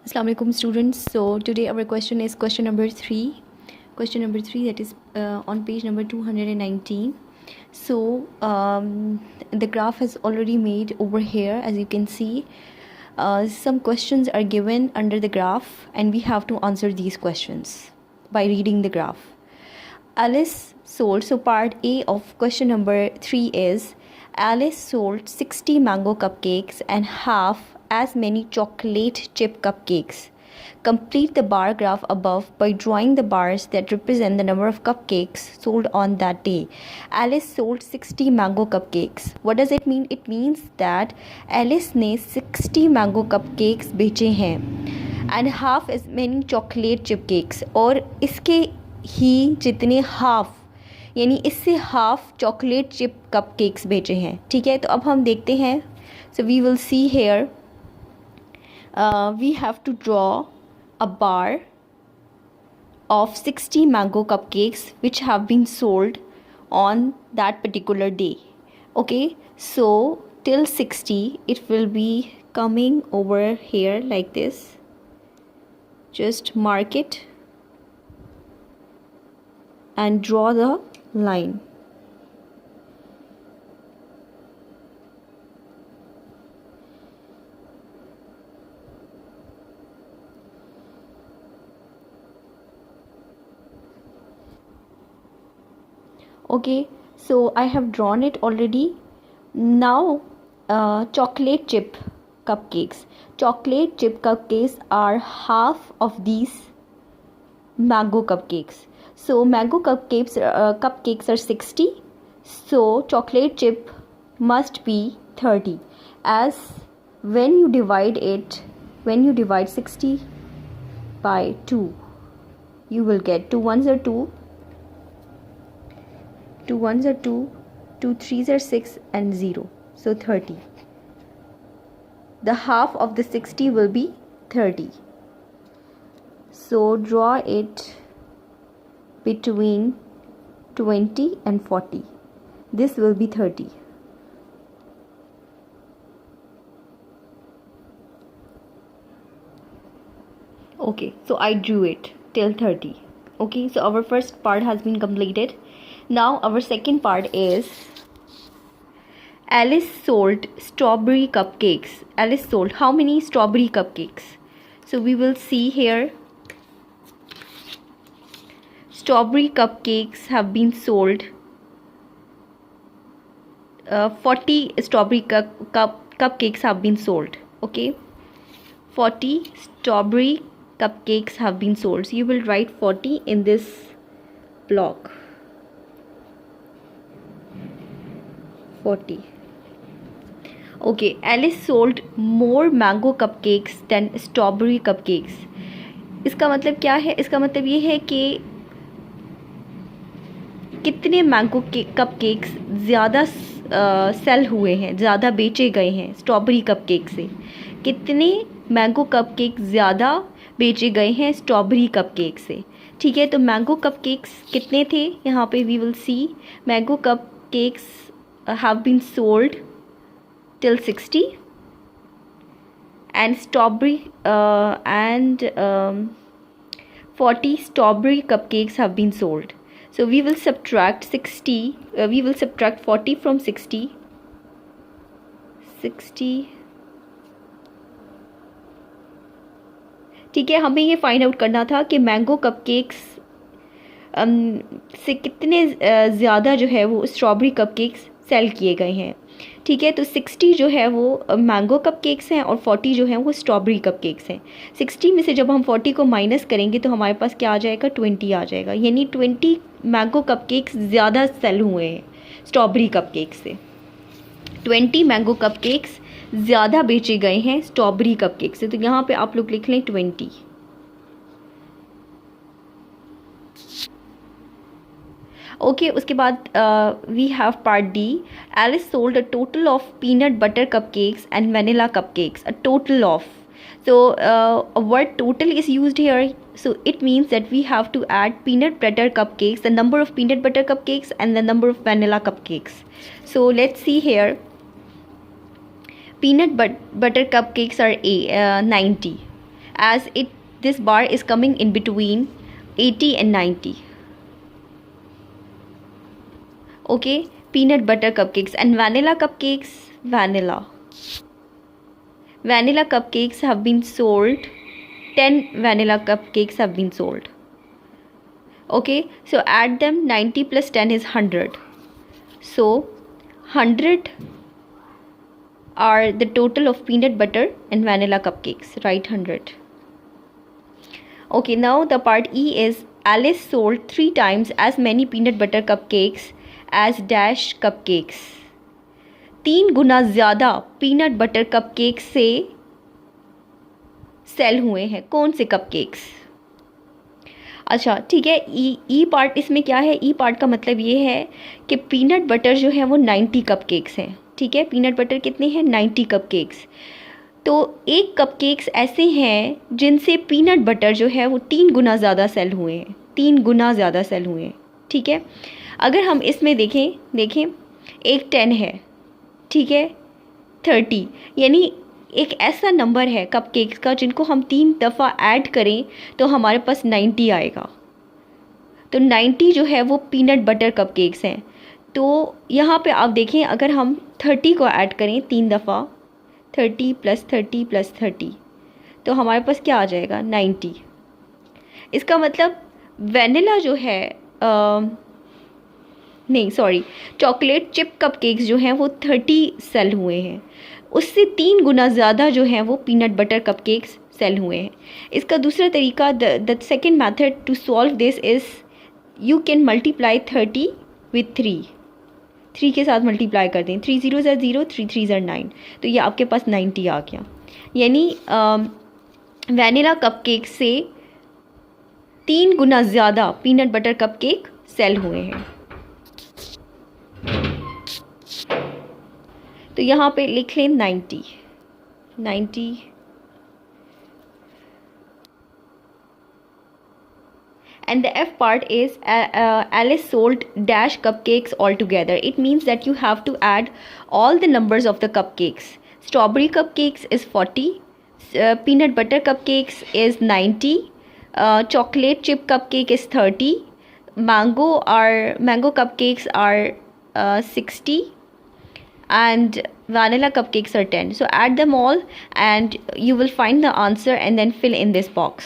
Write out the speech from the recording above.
Assalamu alaikum students. So today our question is question number 3. Question number 3, that is on page number 219. So the graph has already made over here, as you can see. Some questions are given under the graph and we have to answer these questions by reading the graph. Alice sold, so part A of question number 3 is Alice sold 60 mango cupcakes and half as many chocolate chip cupcakes. Complete the bar graph above by drawing the bars that represent the number of cupcakes sold on that day. Alice sold 60 mango cupcakes. What does it mean? It means that Alice ने 60 mango cupcakes बेचे हैं and half as many chocolate chip cakes, और इसके ही जितने half यानी इससे half chocolate chip cupcakes बेचे हैं. ठीक है, तो अब हम देखते हैं. So we will see here we have to draw a bar of 60 mango cupcakes which have been sold on that particular day. Okay, so till 60 it will be coming over here like this. Just mark it and draw the line. Okay, so I have drawn it already. Now chocolate chip cupcakes. Chocolate chip cupcakes are half of these mango cupcakes. So mango cupcakes are 60. So chocolate chip must be 30. As when you divide 60 by 2, you will get 2 ones are 2, 2 ones are 2, 2 threes are 6 and 0. So 30. The half of the 60 will be 30. So draw it between 20 and 40. This will be 30. Okay, so I drew it till 30. Okay, so our first part has been completed. Now our second part is Alice sold strawberry cupcakes. Alice sold how many strawberry cupcakes? So we will see here. Strawberry cupcakes have been sold. 40 strawberry cupcakes have been sold. Okay, 40 strawberry cupcakes have been sold. So you will write 40 in this block. 40. Okay, Alice sold more mango cupcakes than strawberry cupcakes. इसका मतलब क्या है? इसका मतलब ये है कि कितने मैंगो कपकेक्स ज़्यादा सेल हुए हैं, ज़्यादा बेचे गए हैं स्ट्रॉबेरी कपकेक से. कितने मैंगो कपकेक ज़्यादा बेचे गए हैं स्ट्रॉबेरी कपकेक से. ठीक है, तो मैंगो कपकेक्स कितने थे यहाँ पे we will see. Mango cupcakes have been sold till 60 and strawberry and 40 strawberry cupcakes have been sold. So we will subtract 40 from 60. ठीक है, हमें ये फाइंड आउट करना था कि मैंगो कपकेक्स से कितने ज़्यादा जो है वो स्ट्रॉबेरी कपकेक्स सेल किए गए हैं. ठीक है, तो 60 जो है वो मैंगो कपकेक्स हैं और 40 जो हैं वो स्ट्रॉबेरी कपकेक्स हैं. 60 में से जब हम 40 को माइनस करेंगे तो हमारे पास क्या आ जाएगा? 20 आ जाएगा. यानी 20 मैंगो कपकेक्स ज़्यादा सेल हुए हैं स्ट्रॉबेरी कपकेक से. 20 मैंगो कपकेक्स ज़्यादा बेचे गए हैं स्ट्रॉबेरी कपकेक से. तो यहाँ पे आप लोग लिख लें 20. ओके, उसके बाद we have part D. Alice sold a total of peanut butter cupcakes and vanilla cupcakes. A total of, so a word total is used here, so it means that we have to add peanut butter cupcakes, the number of peanut butter cupcakes and the number of vanilla cupcakes. So let's see here. Peanut butter cupcakes are 90. as this bar is coming in between 80 and 90. Okay, peanut butter cupcakes and vanilla cupcakes. Vanilla cupcakes have been sold. 10 vanilla cupcakes have been sold. Okay, so add them. 90 plus 10 is 100. So 100 are the total of peanut butter and vanilla cupcakes. Write 100. Okay, now the part E is Alice sold 3 times as many peanut butter cupcakes as dash cupcakes. 3 गुना ज़्यादा peanut butter cupcakes से cell हुए हैं कौन से cupcakes? अच्छा ठीक है, ई part इसमें क्या है? ई पार्ट का मतलब ये है कि पीनट बटर जो है वो 90 कपकेक्स हैं. ठीक है, पीनट बटर कितने हैं? 90 कपकेक्स. तो एक कपकेक्स ऐसे हैं जिनसे पीनट बटर जो है वो 3 गुना ज़्यादा सेल हुए हैं. 3 गुना ज़्यादा सेल हुए हैं. ठीक है, अगर हम इसमें देखें एक 10 है, ठीक है, 30, यानी एक ऐसा नंबर है कपकेक्स का जिनको हम 3 दफ़ा ऐड करें तो हमारे पास 90 आएगा. तो 90 जो है वो पीनट बटर कपकेक्स हैं. तो यहाँ पे आप देखें, अगर हम 30 को ऐड करें 3 दफ़ा, 30 + 30 + 30, तो हमारे पास क्या आ जाएगा? 90. इसका मतलब वेनिला जो है चॉकलेट चिप कपकेक्स जो हैं वो 30 सेल हुए हैं. उससे 3 गुना ज़्यादा जो हैं वो पीनट बटर कपकेक्स सेल हुए हैं. इसका दूसरा तरीका, the second method to solve this is you can multiply 30 with 3 के साथ मल्टीप्लाई कर दें. 3 0 ज़ा 0, 3 3 ज़ा 9, तो ये आपके पास 90 आ गया. यानी वैनिला कपकेक से 3 गुना ज़्यादा पीनट बटर कपकेक सेल हुए हैं. तो यहाँ पे लिख लें 90. And the F part is Alice sold dash cupcakes altogether. It means that you have to add all the numbers of the cupcakes. Strawberry cupcakes is 40, peanut butter cupcakes is 90, chocolate chip cupcake is 30, mango cupcakes are 60, and vanilla cupcakes are 10. So add them all and you will find the answer and then fill in this box.